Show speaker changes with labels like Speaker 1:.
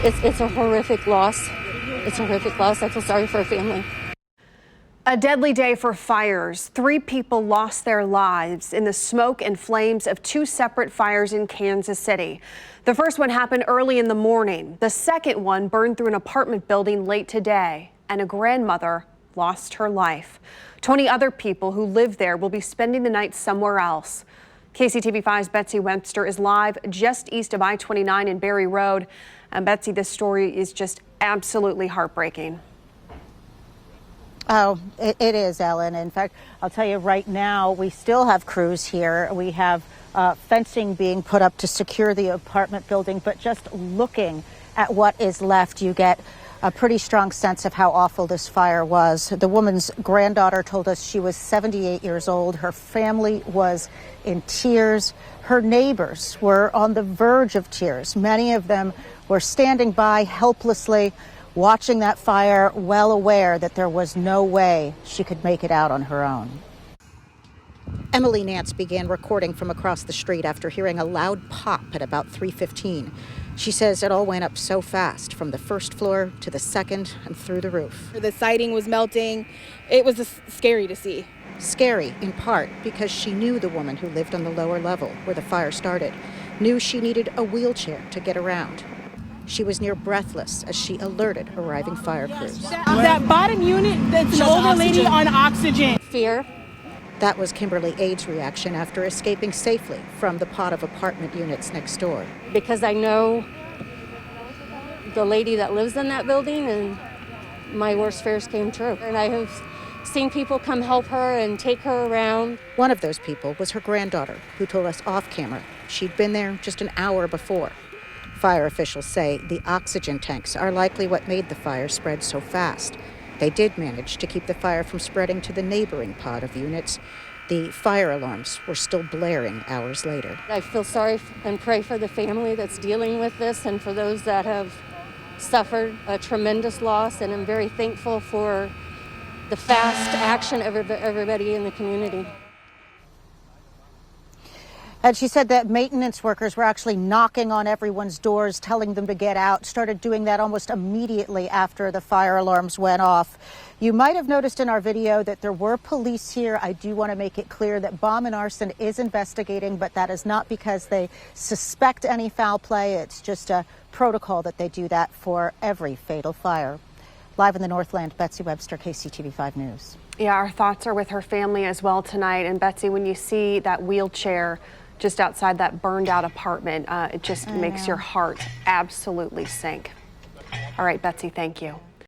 Speaker 1: It's a horrific loss. It's a horrific loss. I feel sorry for her family.
Speaker 2: A deadly day for fires. 3 people lost their lives in the smoke and flames of 2 separate fires in Kansas City. The first one happened early in the morning. The second one burned through an apartment building late today, and a grandmother lost her life. 20 other people who live there will be spending the night somewhere else. KCTV5's Betsy Webster is live just east of I-29 in Berry Road. And Betsy, this story is just absolutely heartbreaking.
Speaker 3: Oh, it is, Ellen. In fact, I'll tell you right now, we still have crews here. We have fencing being put up to secure the apartment building. But just looking at what is left, you get a pretty strong sense of how awful this fire was. The woman's granddaughter told us she was 78 years old. Her family was in tears. Her neighbors were on the verge of tears. Many of them were standing by helplessly, watching that fire, well aware that there was no way she could make it out on her own. Emily Nance began recording from across the street after hearing a loud pop at about 3:15. She says it all went up so fast, from the first floor to the second and through the roof.
Speaker 4: The siding was melting. It was scary to see.
Speaker 3: Scary, in part, because she knew the woman who lived on the lower level where the fire started, knew she needed a wheelchair to get around. She was near breathless as she alerted arriving fire crews.
Speaker 5: That bottom unit, that's an older lady on oxygen.
Speaker 1: Fear.
Speaker 3: That was Kimberly Ade's reaction after escaping safely from the pod of apartment units next door.
Speaker 1: Because I know the lady that lives in that building, and my worst fears came true. And I have seen people come help her and take her around.
Speaker 3: One of those people was her granddaughter, who told us off camera she'd been there just an hour before. Fire officials say the oxygen tanks are likely what made the fire spread so fast. They did manage to keep the fire from spreading to the neighboring pod of units. The fire alarms were still blaring hours later.
Speaker 1: I feel sorry and pray for the family that's dealing with this and for those that have suffered a tremendous loss, and I'm very thankful for the fast action of everybody in the community.
Speaker 3: And she said that maintenance workers were actually knocking on everyone's doors, telling them to get out, started doing that almost immediately after the fire alarms went off. You might have noticed in our video that there were police here. I do want to make it clear that bomb and arson is investigating, but that is not because they suspect any foul play. It's just a protocol that they do that for every fatal fire. Live in the Northland, Betsy Webster, KCTV5 News.
Speaker 2: Yeah, our thoughts are with her family as well tonight. And Betsy, when you see that wheelchair just outside that burned out apartment, it just makes your heart absolutely sink. All right, Betsy, thank you.